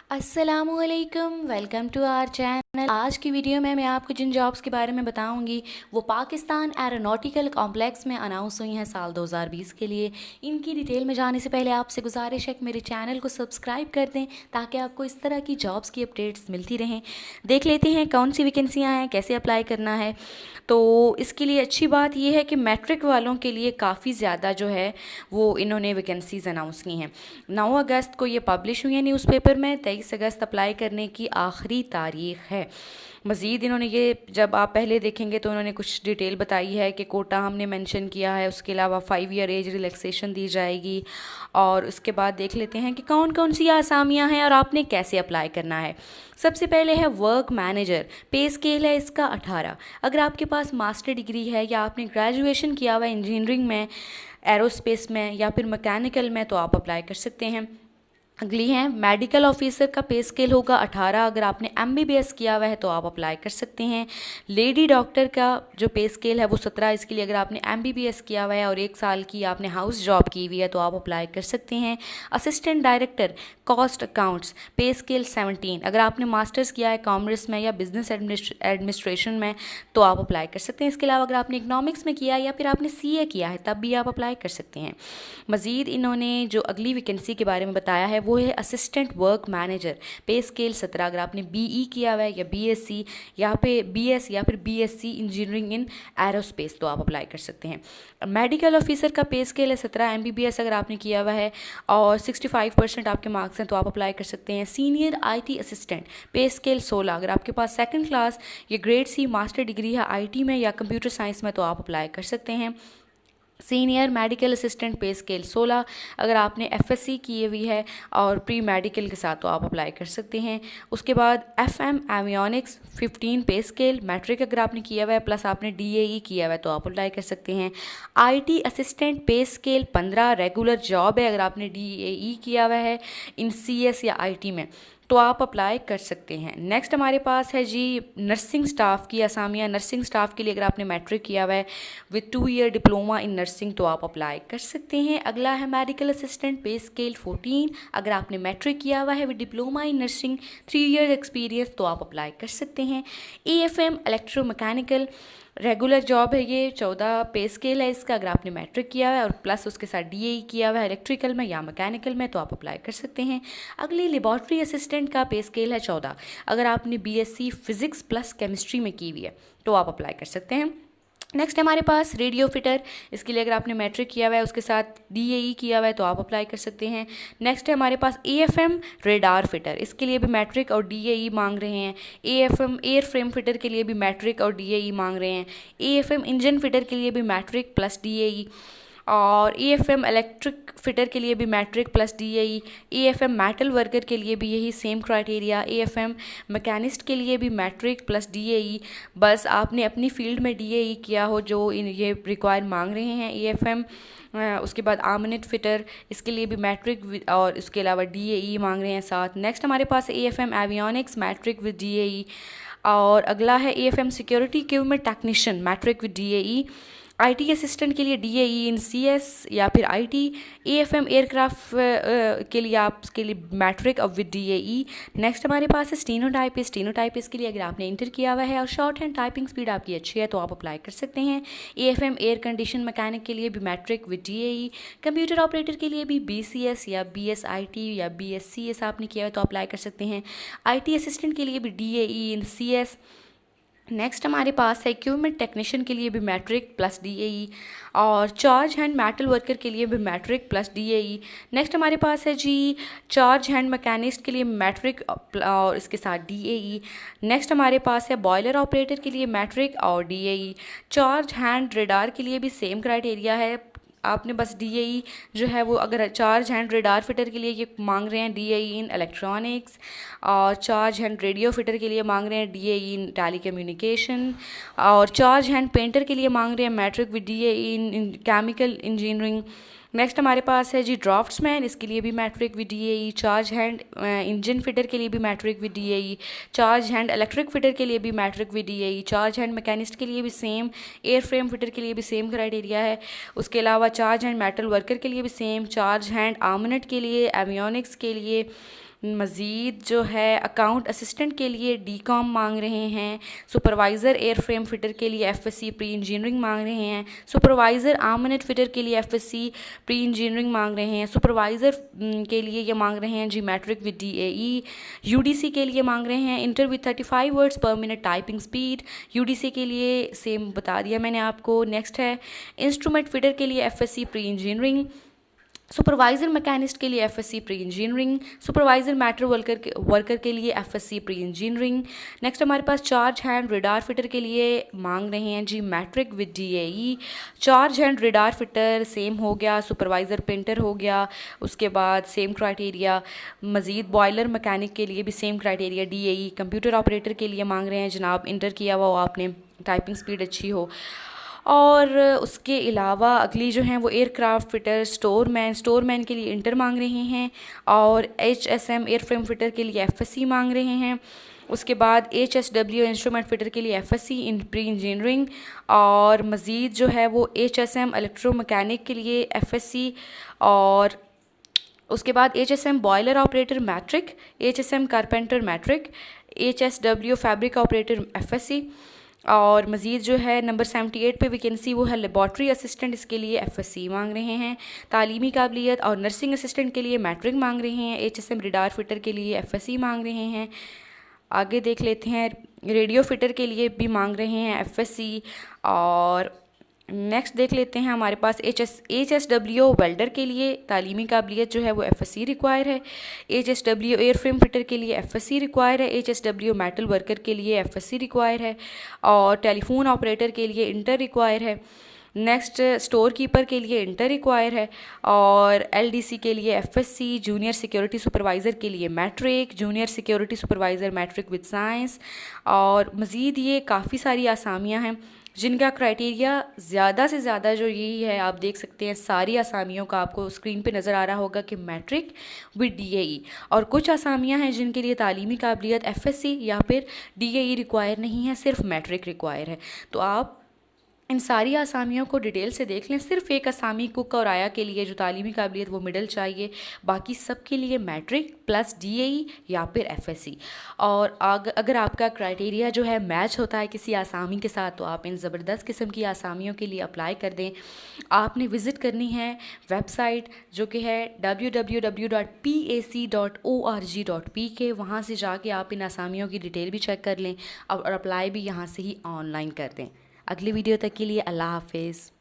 अस्सलामुअलैकुम, welcome to our channel. आज की वीडियो में मैं आपको जिन जॉब्स के बारे में बताऊंगी वो पाकिस्तान एरोनॉटिकल कॉम्प्लेक्स में अनाउंस हुई हैं साल 2020 के लिए। इनकी डिटेल में जाने से पहले आपसे गुजारिश है कि मेरे चैनल को सब्सक्राइब कर दें ताकि आपको इस तरह की जॉब्स की अपडेट्स मिलती रहें। देख लेते हैं कौन सी वैकेंसियाँ हैं, कैसे अप्लाई करना है। तो इसके लिए अच्छी बात यह है कि मैट्रिक वालों के लिए काफ़ी ज़्यादा जो है वो इन्होंने वैकेंसीज़ अनाउंस की हैं। 9 अगस्त को ये पब्लिश हुई है न्यूज़पेपर में। 23 अगस्त अप्लाई करने की आखिरी तारीख है। मज़ीद इन्होंने ये, जब आप पहले देखेंगे तो उन्होंने कुछ डिटेल बताई है कि कोटा हमने मेंशन किया है, उसके अलावा 5 ईयर एज रिलैक्सेशन दी जाएगी। और उसके बाद देख लेते हैं कि कौन कौन सी आसामियां हैं और आपने कैसे अप्लाई करना है। सबसे पहले है वर्क मैनेजर। पे स्केल है इसका 18। अगर आपके पास मास्टर डिग्री है या आपने ग्रेजुएशन किया हुआ है इंजीनियरिंग में, एरोस्पेस में या फिर मैकेनिकल में तो आप अप्लाई कर सकते हैं। अगली है मेडिकल ऑफिसर का पे स्केल होगा 18। अगर आपने एमबीबीएस किया हुआ है तो आप अप्लाई कर सकते हैं। लेडी डॉक्टर का जो पे स्केल है वो 17। इसके लिए अगर आपने एमबीबीएस किया हुआ है और 1 साल की आपने हाउस जॉब की हुई है तो आप अप्लाई कर सकते हैं। असिस्टेंट डायरेक्टर कॉस्ट अकाउंट्स पे स्केल 17। अगर आपने मास्टर्स किया है कॉमर्स में या बिजनेस एडमिनिस्ट्रेशन में तो आप अप्लाई कर सकते हैं। इसके अलावा अगर आपने इकनॉमिक्स में किया है या फिर आपने सीए किया है तब भी आप अप्लाई कर सकते हैं। मज़ीद इन्होंने जो अगली वैकेंसी के बारे में बताया है वो है असिस्टेंट वर्क मैनेजर। पे स्केल 17। अगर आपने बीई किया हुआ है या बीएससी या पे बीएस या फिर बीएससी इंजीनियरिंग इन एरोस्पेस तो आप अप्लाई कर सकते हैं। मेडिकल ऑफिसर का पे स्केल है 17। एमबीबीएस अगर आपने किया हुआ है और 65% आपके मार्क्स हैं तो आप अप्लाई कर सकते हैं। सीनियर आईटी असिस्टेंट पे स्केल 16। अगर आपके पास सेकंड क्लास या ग्रेड सी मास्टर डिग्री है आईटी में या कंप्यूटर साइंस में तो आप अप्लाई कर सकते हैं। सीनियर मेडिकल असिस्टेंट पे स्केल 16। अगर आपने एफएससी की हुई है और प्री मेडिकल के साथ तो आप अप्लाई कर सकते हैं। उसके बाद एफएम एवियोनिक्स 15 पे स्केल। मैट्रिक अगर आपने किया हुआ है प्लस आपने डीएई किया हुआ है तो आप अप्लाई कर सकते हैं। आईटी असिस्टेंट पे स्केल 15 रेगुलर जॉब है। अगर आपने डीएई किया हुआ है इन सीएस या आईटी में तो आप अप्लाई कर सकते हैं। नेक्स्ट हमारे पास है जी नर्सिंग स्टाफ की असामियाँ। नर्सिंग स्टाफ के लिए अगर आपने मैट्रिक किया हुआ है with 2 year diploma in nursing तो आप अप्लाई कर सकते हैं। अगला है मेडिकल असिस्टेंट पे स्केल 14। अगर आपने मैट्रिक किया हुआ है with diploma in nursing 3 year experience तो आप अप्लाई कर सकते हैं। एएफएम इलेक्ट्रोमैकेनिकल रेगुलर जॉब है ये, 14 पे स्केल है इसका। अगर आपने मैट्रिक किया हुआ है और प्लस उसके साथ डीएई किया हुआ है इलेक्ट्रिकल में या मैकेनिकल में तो आप अप्लाई कर सकते हैं। अगली लेबॉर्ट्री असिस्टेंट का पे स्केल है 14। अगर आपने बीएससी फिजिक्स प्लस केमिस्ट्री में की हुई है तो आप अप्लाई कर सकते हैं। नेक्स्ट हमारे पास रेडियो फिटर। इसके लिए अगर आपने मैट्रिक किया हुआ है उसके साथ डीएई किया हुआ है तो आप अप्लाई कर सकते हैं। नेक्स्ट है हमारे पास एएफएम रेडार फिटर। इसके लिए भी मैट्रिक और डीएई मांग रहे हैं। एएफएम एयर फ्रेम फिटर के लिए भी मैट्रिक और डीएई मांग रहे हैं। एएफएम इंजन फिटर के लिए भी मैट्रिक प्लस डीएई और एएफएम इलेक्ट्रिक फिटर के लिए भी matric plus DAE. AFM metal worker के लिए भी यही सेम क्राइटेरिया। एएफएम मैकेनिस्ट के लिए भी मैट्रिक प्लस डीएई। बस आपने अपनी फील्ड में डीएई किया हो जो ये रिक्वायर मांग रहे हैं। एएफएम उसके बाद आर्मिनेट फिटर, इसके लिए भी मैट्रिक और उसके अलावा डीएई मांग रहे हैं साथ। नेक्स्ट हमारे पास AFM avionics matric with DAE. और अगला है AFM security equipment technician matric with DAE. IT assistant के लिए डीएई इन सीएस या फिर आईटी। एएफएम एयरक्राफ्ट के लिए आप उसके लिए मैट्रिक और विद डीएई। नेक्स्ट हमारे पास है स्टीनोटाइपिस्ट। स्टीनोटाइपिस्ट के लिए अगर आपने इंटर किया हुआ है और शॉर्ट हैंड टाइपिंग स्पीड आपकी अच्छी है तो आप अप्लाई कर सकते हैं। एएफएम एयर कंडीशन मैकेनिक के लिए भी matric with DAE. Computer operator के लिए भी बीसीएस या बीएसआईटी या बीएससीएस आपने किया है तो अप्लाई कर सकते हैं। आईटी असिस्टेंट के लिए भी डीएई इन सीएस। नेक्स्ट हमारे पास है इक्विपमेंट टेक्नीशियन के लिए भी मैट्रिक प्लस डीएई और चार्ज हैंड मेटल वर्कर के लिए भी मैट्रिक प्लस डीएई। नेक्स्ट हमारे पास है जी चार्ज हैंड मैकेनिस्ट के लिए मैट्रिक और इसके साथ डीएई। नेक्स्ट हमारे पास है बॉयलर ऑपरेटर के लिए मैट्रिक और डीएई। चार्ज हैंड रेडार के लिए भी सेम क्राइटेरिया है। आपने बस डीएई जो है वो, अगर चार्ज हैंड रेडार फिटर के लिए ये मांग रहे हैं डीएई इन इलेक्ट्रॉनिक्स और चार्ज हैंड रेडियो फिटर के लिए मांग रहे हैं डीएई इन टेली कम्युनिकेशन और चार्ज हैंड पेंटर के लिए मांग रहे हैं matric with DAE in chemical engineering. Next हमारे पास है जी ड्राफ्ट्समैन। इसके लिए भी matric with DAE. Charge hand engine fitter के लिए भी matric with DAE. Charge hand electric fitter के लिए भी matric with DAE. Charge hand machinist के लिए भी सेम। एयर फ्रेम फिटर के लिए भी सेम क्राइटेरिया है। उसके अलावा चार्ज हैंड मेटल वर्कर के लिए भी सेम। चार्ज हैंड आर्मिनेट के लिए, एवियोनिक्स के लिए, मज़ीद जो है अकाउंट असिस्टेंट के लिए डीकॉम मांग रहे हैं। सुपरवाइज़र एयर फ्रेम फिटर के लिए एफएससी प्री इंजीनियरिंग मांग रहे हैं। सुपरवाइज़र आर्मनेट फिटर के लिए एफएससी प्री इंजीनियरिंग मांग रहे हैं। सुपरवाइज़र के लिए ये मांग रहे हैं जी मैट्रिक विद डीएई। यूडीसी के लिए मांग रहे हैं इंटर विद 35 वर्ड्स पर मिनट टाइपिंग स्पीड। यूडीसी के लिए सेम बता दिया मैंने आपको। नेक्स्ट है इंस्ट्रूमेंट फिटर के लिए FSc pre engineering. Supervisor machinist के लिए FSc pre engineering. Supervisor metal worker के लिए एफएससी प्री इंजीनियरिंग। नेक्स्ट हमारे पास चार्ज हैंड रेडार फिटर के लिए मांग रहे हैं जी matric with DAE. Charge hand radar fitter same हो गया। सुपरवाइज़र पेंटर हो गया, उसके बाद सेम क्राइटेरिया। मज़ीद बॉयलर मैकेनिक के लिए भी same criteria DAE. Computer operator के लिए मांग रहे हैं जनाब इंटर किया हुआ हो आपने, टाइपिंग स्पीड अच्छी हो। और उसके अलावा अगली जो हैं वो एयरक्राफ्ट फिटर, स्टोरमैन के लिए इंटर मांग रहे हैं। और एचएसएम एयरफ्रेम फिटर के लिए एफएससी मांग रहे हैं। उसके बाद एचएसडब्ल्यू इंस्ट्रूमेंट फिटर के लिए एफएससी इन प्री इंजीनियरिंग। और मज़ीद जो है वो एचएसएम इलेक्ट्रोमैकेनिक के लिए एफएससी। और उसके बाद HSM boiler operator matric, HSM carpenter matric, HSW fabric operator FSc. और मज़ीद जो है नंबर 78 पे वैकेंसी वो है लेबॉर्ट्री असिस्टेंट, इसके लिए एफएससी मांग रहे हैं। तालीमी काबिलियत और नर्सिंग असिस्टेंट के लिए मैट्रिक मांग रहे हैं। एचएसएम रेडार फिटर के लिए एफएससी मांग रहे हैं। आगे देख लेते हैं रेडियो फिटर के लिए भी मांग रहे हैं एफएससी। और नेक्स्ट देख लेते हैं हमारे पास एचएसडब्ल्यू वेल्डर के लिए तालीमी काबिलियत जो है वो एफएससी रिक्वायर है। एचएसडब्ल्यू एयर फ्रेम फिटर के लिए एफएससी रिक्वायर है। एचएसडब्ल्यू मेटल वर्कर के लिए एफएससी रिक्वायर है। और टेलीफोन ऑपरेटर के लिए इंटर रिक्वायर है। नेक्स्ट स्टोर कीपर के लिए इंटर रिक्वायर है। और एलडीसी के लिए एफएससी। जूनियर सिक्योरिटी सुपरवाइज़र के लिए matric. Junior security supervisor matric with science. और मज़ीद ये काफ़ी सारी आसामियाँ हैं जिनका क्राइटेरिया ज़्यादा से ज़्यादा जो यही है, आप देख सकते हैं सारी आसामियों का आपको स्क्रीन पे नज़र आ रहा होगा कि मैट्रिक विद डीएई। और कुछ आसामियां हैं जिनके लिए तालीमी काबिलियत एफएससी या फिर डीएई रिक्वायर नहीं है, सिर्फ मैट्रिक रिक्वायर है। तो आप इन सारी आसामियों को डिटेल से देख लें। सिर्फ एक आसामी कुक और आया के लिए जो तालीमी काबिलियत वो मिडल चाहिए, बाकी सब के लिए मैट्रिक प्लस डीएई या फिर एफएससी। और अगर आपका क्राइटेरिया जो है मैच होता है किसी आसामी के साथ, तो आप इन ज़बरदस्त किस्म की आसामियों के लिए अप्लाई कर दें। आपने विज़िट करनी है वेबसाइट जो कि है www.pac.org.pk। वहाँ से जाके आप इन आसामियों की डिटेल भी चेक कर लें और अप्लाई भी यहाँ से ही ऑनलाइन कर दें। अगली वीडियो तक के लिए अल्लाह हाफिज़।